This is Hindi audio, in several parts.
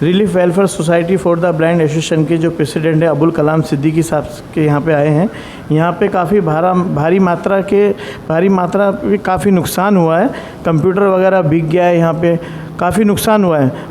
Relief welfare society for the blind association के जो प्रेसिडेंट है अबुल कलाम सिद्दीकी साहब के यहाँ पे आए हैं। यहाँ पे काफ़ी भारी मात्रा पे काफ़ी नुकसान हुआ है, कंप्यूटर वगैरह बिक गया है, यहाँ पे काफ़ी नुकसान हुआ है।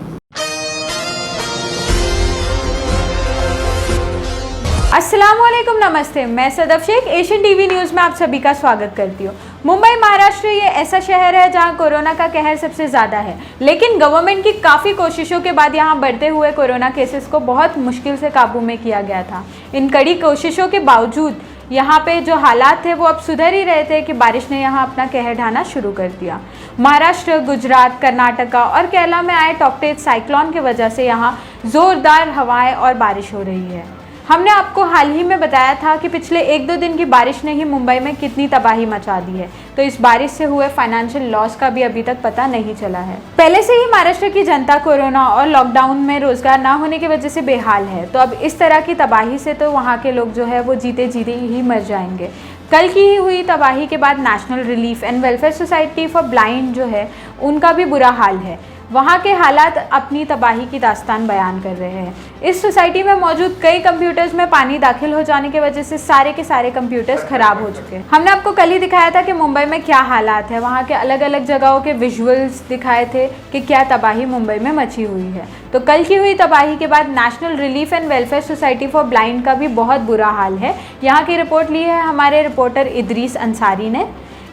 अस्सलामुअलैकुम, नमस्ते। मैं Sadaf Sheikh Asian TV news में आप सभी का स्वागत करती हूँ। मुंबई महाराष्ट्र ये ऐसा शहर है जहाँ कोरोना का कहर सबसे ज़्यादा है, लेकिन गवर्नमेंट की काफ़ी कोशिशों के बाद यहाँ बढ़ते हुए कोरोना केसेस को बहुत मुश्किल से काबू में किया गया था। इन कड़ी कोशिशों के बावजूद यहाँ पे जो हालात थे वो अब सुधर ही रहे थे कि बारिश ने यहाँ अपना कहर ढाना शुरू कर दिया। महाराष्ट्र, गुजरात, कर्नाटका और केरला में आए टॉकटेज साइक्लोन की वजह से यहाँ ज़ोरदार हवाएं और बारिश हो रही है। हमने आपको हाल ही में बताया था कि पिछले 1-2 दिन की बारिश ने ही मुंबई में कितनी तबाही मचा दी है, तो इस बारिश से हुए फाइनेंशियल लॉस का भी अभी तक पता नहीं चला है। पहले से ही महाराष्ट्र की जनता कोरोना और लॉकडाउन में रोजगार ना होने की वजह से बेहाल है, तो अब इस तरह की तबाही से तो वहाँ के लोग जो है वो जीते जीते ही मर जाएंगे। कल की ही हुई तबाही के बाद national relief and welfare society for blind जो है उनका भी बुरा हाल है। वहाँ के हालात अपनी तबाही की दास्तान बयान कर रहे हैं। इस सोसाइटी में मौजूद कई कंप्यूटर्स में पानी दाखिल हो जाने की वजह से सारे के सारे कंप्यूटर्स खराब हो चुके हैं। हमने आपको कल ही दिखाया था कि मुंबई में क्या हालात है, वहाँ के अलग अलग जगहों के विजुअल्स दिखाए थे कि क्या तबाही मुंबई में मची हुई है। तो कल की हुई तबाही के बाद national relief and welfare society for blind का भी बहुत बुरा हाल है। यहाँ की रिपोर्ट ली है हमारे रिपोर्टर इदरीस अंसारी ने।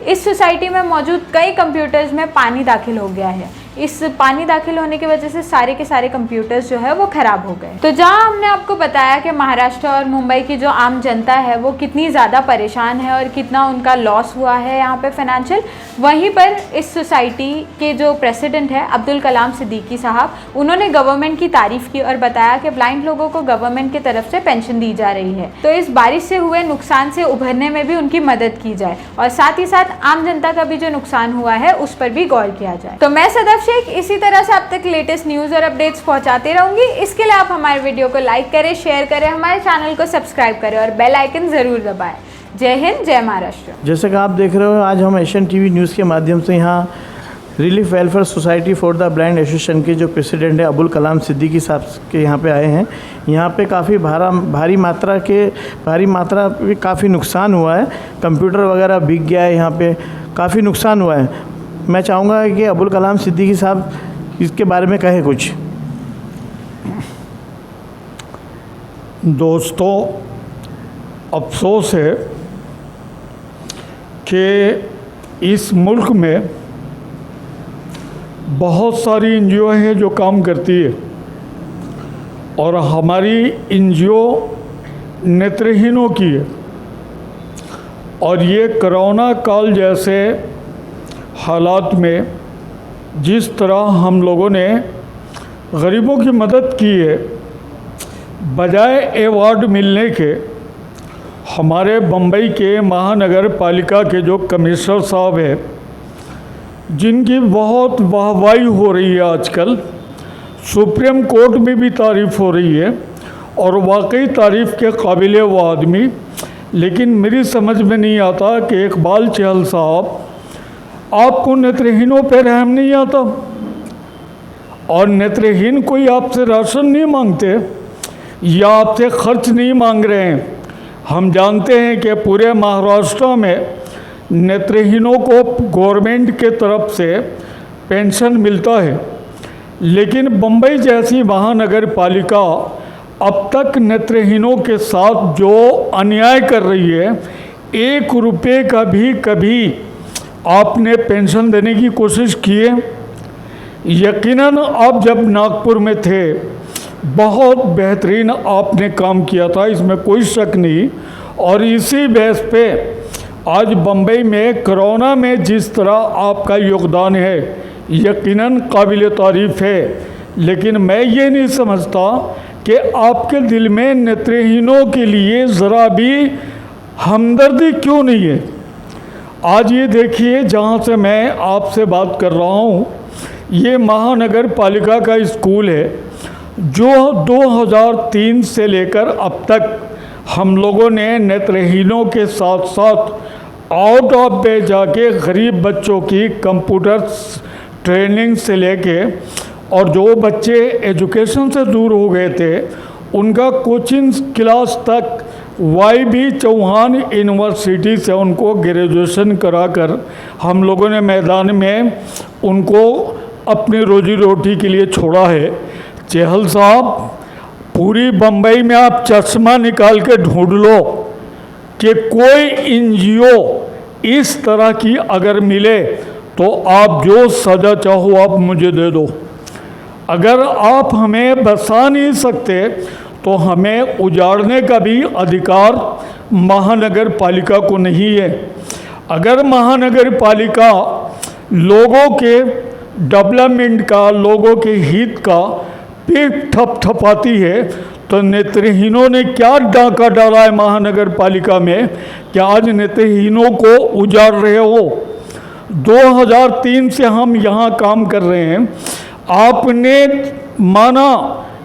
इस सोसाइटी में मौजूद कई कंप्यूटर्स में पानी दाखिल हो गया है। इस पानी दाखिल होने की वजह से सारे के सारे कंप्यूटर्स जो है वो खराब हो गए। तो जहां हमने आपको बताया कि महाराष्ट्र और मुंबई की जो आम जनता है वो कितनी ज़्यादा परेशान है और कितना उनका लॉस हुआ है यहाँ पे फाइनेंशियल, वहीं पर इस सोसाइटी के जो प्रेसिडेंट है अब्दुल कलाम सिद्दीकी साहब, उन्होंने गवर्नमेंट की तारीफ़ की और बताया कि ब्लाइंड लोगों को गवर्नमेंट की तरफ से पेंशन दी जा रही है, तो इस बारिश से हुए नुकसान से उभरने में भी उनकी मदद की जाए और साथ ही साथ आम जनता का भी जो नुकसान हुआ है उस पर भी गौर किया जाए। तो मैं सदफ शेख इसी तरह से आप तक लेटेस्ट न्यूज़ और अपडेट्स पहुंचाते रहूंगी। इसके लिए आप हमारे वीडियो को लाइक करें, शेयर करें, हमारे चैनल को सब्सक्राइब करें और बेल आइकन ज़रूर दबाएं। जय हिंद, जय महाराष्ट्र। जैसे कि आप देख रहे हो, आज हम एशियन टीवी न्यूज़ के माध्यम से यहाँ relief welfare society for the blind association के जो प्रेसिडेंट है अबुल कलाम सिद्दीकी साहब के यहाँ पे आए हैं। यहाँ पे काफ़ी भारी मात्रा पे काफ़ी नुकसान हुआ है, कंप्यूटर वगैरह बिक गया है, यहाँ पे काफ़ी नुकसान हुआ है। मैं चाहूँगा कि अबुल कलाम सिद्दीकी साहब इसके बारे में कहें कुछ। दोस्तों, अफसोस है कि इस मुल्क में बहुत सारी एनजीओ हैं जो काम करती है और हमारी एनजीओ नेत्रहीनों की है, और ये कोरोना काल जैसे हालात में जिस तरह हम लोगों ने गरीबों की मदद की है, बजाय अवार्ड मिलने के हमारे बम्बई के महानगर पालिका के जो कमिश्नर साहब हैं, जिनकी बहुत वाहवाही हो रही है आजकल, सुप्रीम कोर्ट में भी तारीफ़ हो रही है और वाकई तारीफ़ के काबिल वो आदमी, लेकिन मेरी समझ में नहीं आता कि इकबाल चहल साहब, आपको नेत्रहीनों पर रहम नहीं आता? और नेत्रहीन कोई आपसे राशन नहीं मांगते या आपसे खर्च नहीं मांग रहे हैं। हम जानते हैं कि पूरे महाराष्ट्र में नेत्रहीनों को गवर्नमेंट के तरफ से पेंशन मिलता है, लेकिन बम्बई जैसी महानगर पालिका अब तक नेत्रहीनों के साथ जो अन्याय कर रही है, 1 रुपये का भी कभी आपने पेंशन देने की कोशिश की है? यकीनन आप जब नागपुर में थे बहुत बेहतरीन आपने काम किया था, इसमें कोई शक नहीं, और इसी बेस पे आज बम्बई में कोरोना में जिस तरह आपका योगदान है यकीनन काबिल तारीफ़ है। लेकिन मैं ये नहीं समझता कि आपके दिल में नेत्रहीनों के लिए ज़रा भी हमदर्दी क्यों नहीं है। आज ये देखिए, जहाँ से मैं आपसे बात कर रहा हूँ, ये महानगर पालिका का स्कूल है जो 2003 से लेकर अब तक हम लोगों ने नेत्रहीनों के साथ साथ आउट ऑफ वे जाके गरीब बच्चों की कंप्यूटर ट्रेनिंग से लेके और जो बच्चे एजुकेशन से दूर हो गए थे उनका कोचिंग क्लास तक YB चौहान यूनिवर्सिटी से उनको ग्रेजुएशन कराकर हम लोगों ने मैदान में उनको अपनी रोजी रोटी के लिए छोड़ा है। चहल साहब, पूरी बम्बई में आप चश्मा निकाल के ढूंढ लो कि कोई NGO इस तरह की अगर मिले तो आप जो सज़ा चाहो आप मुझे दे दो। अगर आप हमें बसा नहीं सकते तो हमें उजाड़ने का भी अधिकार महानगर पालिका को नहीं है। अगर महानगर पालिका लोगों के डेवलपमेंट का, लोगों के हित का पीठ थपथपाती है तो नेत्रहीनों ने क्या डाका डाला है महानगर पालिका में कि आज नेत्रहीनों को उजाड़ रहे हो। 2003 से हम यहाँ काम कर रहे हैं, आपने माना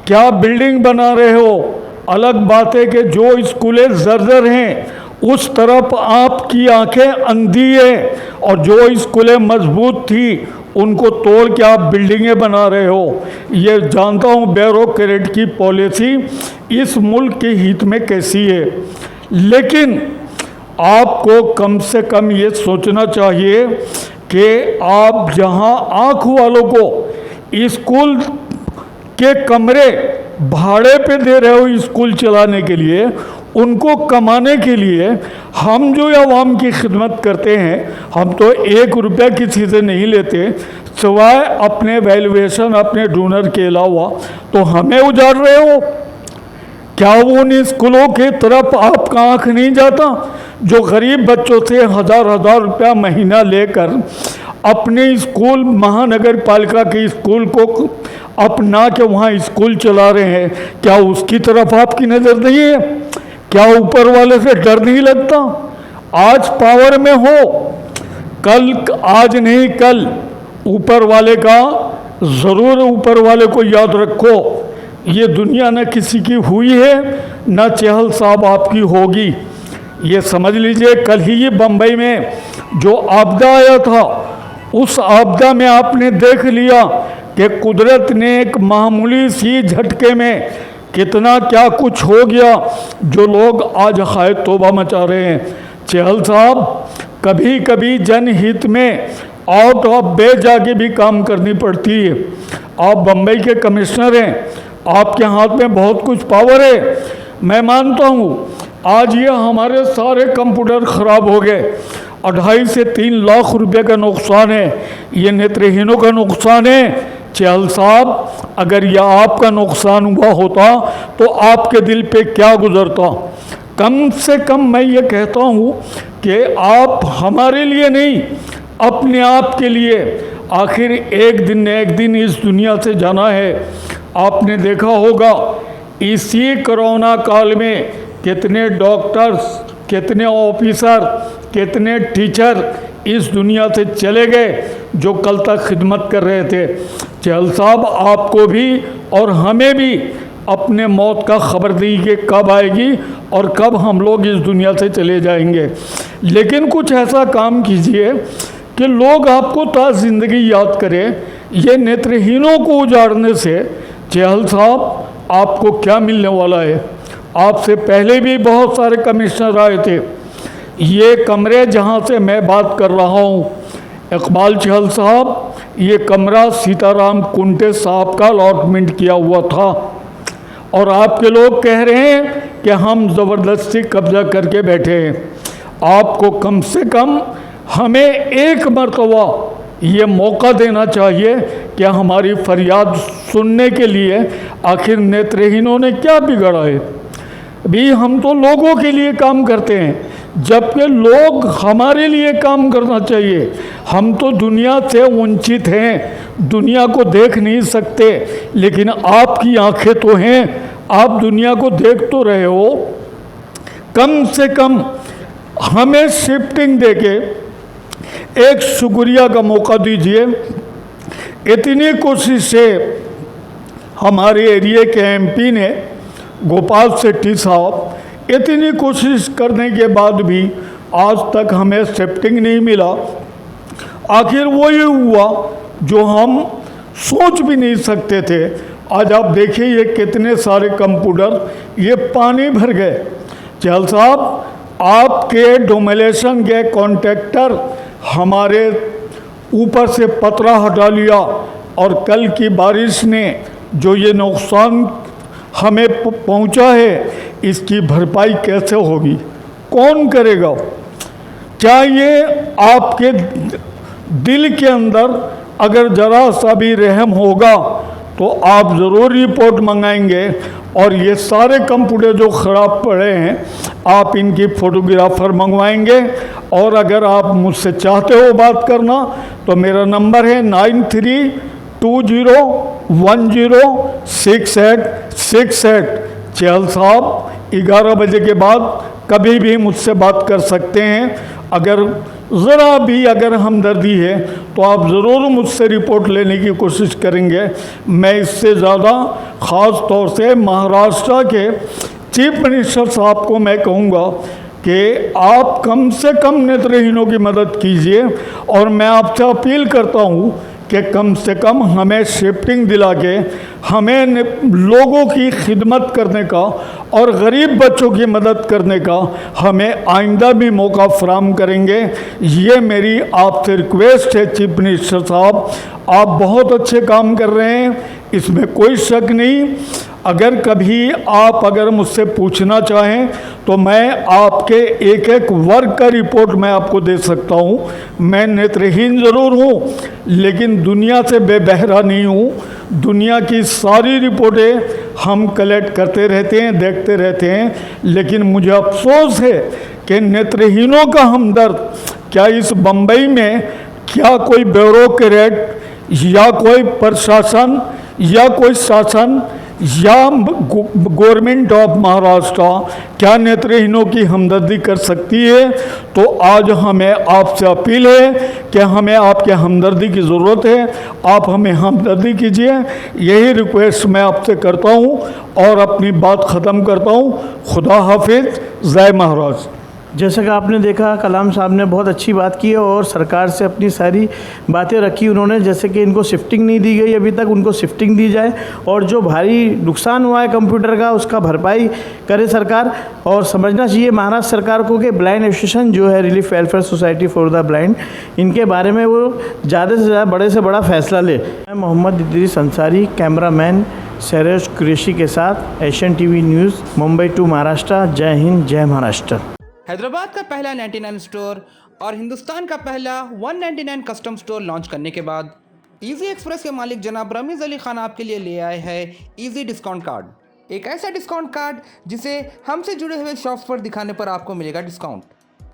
क्या बिल्डिंग बना रहे हो। अलग बात है कि जो स्कूलें जर्जर हैं उस तरफ आपकी आंखें अंधी है और जो स्कूलें मजबूत थी उनको तोड़ के आप बिल्डिंगें बना रहे हो। ये जानता हूँ ब्यूरोक्रेट की पॉलिसी इस मुल्क के हित में कैसी है, लेकिन आपको कम से कम ये सोचना चाहिए कि आप जहाँ आँख वालों को स्कूल के कमरे भाड़े पे दे रहे हो स्कूल चलाने के लिए, उनको कमाने के लिए हम जो आवाम की खिदमत करते हैं, हम तो 1 रुपया किसी से नहीं लेते सिवाय अपने वैल्यूएशन अपने डोनर के अलावा, तो हमें उजाड़ रहे हो। क्या उन स्कूलों की तरफ आपका आँख नहीं जाता जो गरीब बच्चों से हज़ार रुपया महीना लेकर अपने स्कूल महानगर पालिका के स्कूल को अपना के वहाँ स्कूल चला रहे हैं? क्या उसकी तरफ आपकी नज़र नहीं है? क्या ऊपर वाले से डर नहीं लगता? आज पावर में हो, कल, आज नहीं कल ऊपर वाले का ज़रूर, ऊपर वाले को याद रखो। ये दुनिया न किसी की हुई है न चहल साहब आपकी होगी। ये समझ लीजिए, कल ही ये बम्बई में जो आपदा आया था उस आपदा में आपने देख लिया कि कुदरत ने एक मामूली सी झटके में कितना क्या कुछ हो गया, जो लोग आज हाय तौबा मचा रहे हैं। चहल साहब, कभी कभी जनहित में आउट ऑफ बे जाके भी काम करनी पड़ती है। आप बम्बई के कमिश्नर हैं, आपके हाथ में बहुत कुछ पावर है। मैं मानता हूँ आज ये हमारे सारे कंप्यूटर ख़राब हो गए, 2.5 से 3 लाख रुपए का नुकसान है, ये नेत्रहीनों का नुकसान है। चहल साहब, अगर यह आपका नुकसान हुआ होता तो आपके दिल पे क्या गुजरता? कम से कम मैं ये कहता हूँ कि आप हमारे लिए नहीं, अपने आप के लिए, आखिर एक दिन न एक दिन इस दुनिया से जाना है। आपने देखा होगा इसी कोरोना काल में कितने डॉक्टर्स, कितने ऑफिसर, कितने टीचर इस दुनिया से चले गए जो कल तक खिदमत कर रहे थे। चहल साहब, आपको भी और हमें भी अपने मौत का खबर दी कि कब आएगी और कब हम लोग इस दुनिया से चले जाएंगे। लेकिन कुछ ऐसा काम कीजिए कि लोग आपको ता ज़िंदगी याद करें। ये नेत्रहीनों को उजाड़ने से चहल साहब आपको क्या मिलने वाला है? आपसे पहले भी बहुत सारे कमिश्नर आए थे। ये कमरे जहाँ से मैं बात कर रहा हूँ, इकबाल चहल साहब, ये कमरा सीताराम कुंटे साहब का अलॉटमेंट किया हुआ था और आपके लोग कह रहे हैं कि हम ज़बरदस्ती कब्जा करके बैठे हैं। आपको कम से कम हमें एक मरतबा ये मौका देना चाहिए कि हमारी फरियाद सुनने के लिए। आखिर नेत्रहीनों ने क्या बिगड़ा है? भी हम तो लोगों के लिए काम करते हैं, जबकि लोग हमारे लिए काम करना चाहिए। हम तो दुनिया से वंचित हैं, दुनिया को देख नहीं सकते, लेकिन आपकी आंखें तो हैं, आप दुनिया को देख तो रहे हो। कम से कम हमें शिफ्टिंग देके एक शुक्रिया का मौका दीजिए। इतनी कोशिश से हमारे एरिया के MP ने, गोपाल शेट्टी साहब, इतनी कोशिश करने के बाद भी आज तक हमें शिफ्टिंग नहीं मिला। आखिर वो ये हुआ जो हम सोच भी नहीं सकते थे। आज आप देखिए ये कितने सारे कंप्यूटर ये पानी भर गए। चहल साहब, आपके डोमिनेशन के कॉन्ट्रैक्टर हमारे ऊपर से पतरा हटा लिया और कल की बारिश ने जो ये नुकसान हमें पहुंचा है, इसकी भरपाई कैसे होगी, कौन करेगा? क्या ये आपके दिल के अंदर अगर ज़रा सा भी रहम होगा तो आप ज़रूर रिपोर्ट मंगाएंगे और ये सारे कंप्यूटर जो ख़राब पड़े हैं आप इनकी फ़ोटोग्राफ़र मंगवाएंगे। और अगर आप मुझसे चाहते हो बात करना तो मेरा नंबर है 9320106868। चहल साहब 11 बजे के बाद कभी भी मुझसे बात कर सकते हैं। अगर ज़रा भी अगर हमदर्दी है तो आप ज़रूर मुझसे रिपोर्ट लेने की कोशिश करेंगे। मैं इससे ज़्यादा ख़ास तौर से महाराष्ट्र के चीफ मिनिस्टर साहब को मैं कहूँगा कि आप कम से कम नेत्रहीनों की मदद कीजिए और मैं आपसे अपील करता हूँ कि कम से कम हमें शिफ्टिंग दिला के हमें लोगों की खिदमत करने का और गरीब बच्चों की मदद करने का हमें आइंदा भी मौका फराहम करेंगे। ये मेरी आपसे रिक्वेस्ट है चीफ मिनिस्टर साहब, आप बहुत अच्छे काम कर रहे हैं, इसमें कोई शक नहीं। अगर कभी आप अगर मुझसे पूछना चाहें तो मैं आपके एक एक वर्ग का रिपोर्ट मैं आपको दे सकता हूँ। मैं नेत्रहीन ज़रूर हूँ लेकिन दुनिया से बेबहरा नहीं हूँ। दुनिया की सारी रिपोर्टें हम कलेक्ट करते रहते हैं, देखते रहते हैं, लेकिन मुझे अफसोस है कि नेत्रहीनों का हमदर्द क्या इस बम्बई में क्या कोई ब्यूरोक्रेट या कोई प्रशासन या कोई शासन या गवर्नमेंट ऑफ महाराष्ट्र क्या नेत्रहीनों की हमदर्दी कर सकती है? तो आज हमें आपसे अपील है कि हमें आपके हमदर्दी की ज़रूरत है, आप हमें हमदर्दी कीजिए। यही रिक्वेस्ट मैं आपसे करता हूँ और अपनी बात ख़त्म करता हूँ। खुदा हाफिज़, जय महाराष्ट्र। जैसा कि आपने देखा कलाम साहब ने बहुत अच्छी बात की है और सरकार से अपनी सारी बातें रखी उन्होंने, जैसे कि इनको शिफ्टिंग नहीं दी गई अभी तक, उनको शिफ्टिंग दी जाए और जो भारी नुकसान हुआ है कंप्यूटर का उसका भरपाई करे सरकार। और समझना चाहिए महाराष्ट्र सरकार को कि ब्लाइंड एसोसिएशन जो है relief welfare society for the blind, इनके बारे में वो ज़्यादा से ज़्यादा बड़े से बड़ा फैसला ले। मैं मोहम्मद इदरीस अंसारी, कैमरामैन सरोज कुरैशी के साथ Asian TV news, Mumbai to Maharashtra. जय हिंद, जय महाराष्ट्र। हैदराबाद का पहला 99 स्टोर और हिंदुस्तान का पहला 199 कस्टम स्टोर लॉन्च करने के बाद इजी एक्सप्रेस के मालिक जनाब रमीज़ अली खान आपके लिए ले आए हैं इजी डिस्काउंट कार्ड। एक ऐसा डिस्काउंट कार्ड जिसे हमसे जुड़े हुए शॉप्स पर दिखाने पर आपको मिलेगा डिस्काउंट।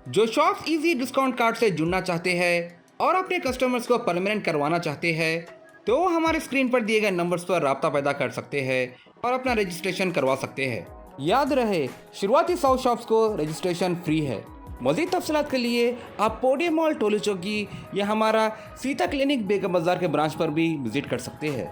जो शॉप्स इजी डिस्काउंट कार्ड से जुड़ना चाहते हैं और अपने कस्टमर्स को परमानेंट करवाना चाहते हैं तो हमारे स्क्रीन पर दिए गए नंबर्स पर राब्ता पैदा कर सकते हैं और अपना रजिस्ट्रेशन करवा सकते हैं। याद रहे, शुरुआती 100 शॉप्स को रजिस्ट्रेशन फ्री है। मज़ीद तफसीलात के लिए आप पोडियम मॉल टोली चौकी या हमारा सीता क्लिनिक बेगम बाजार के ब्रांच पर भी विजिट कर सकते हैं।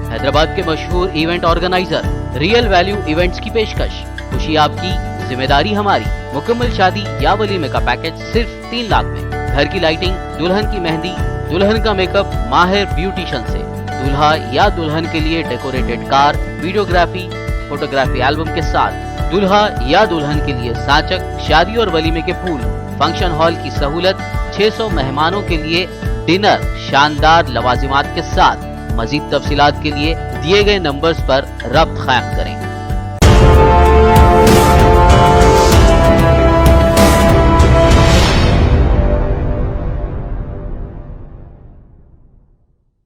हैदराबाद के मशहूर event organiser real value events की पेशकश, खुशी आपकी जिम्मेदारी हमारी। मुकम्मल शादी या वलीमे का पैकेज सिर्फ 3 लाख में। घर की लाइटिंग, दुल्हन की मेहंदी, दुल्हन का मेकअप माहिर ब्यूटिशियन से, दूल्हा या दुल्हन के लिए decorated car, videography, photography album के साथ, दूल्हा या दुल्हन के लिए साचक, शादी और वलीमे के फूल, फंक्शन हॉल की सहूलत, 600 मेहमानों के लिए डिनर, शानदार लवाजिमात के साथ। मजीद तफसीलात के लिए दिए गए नंबर्स पर रब्त कायम करें।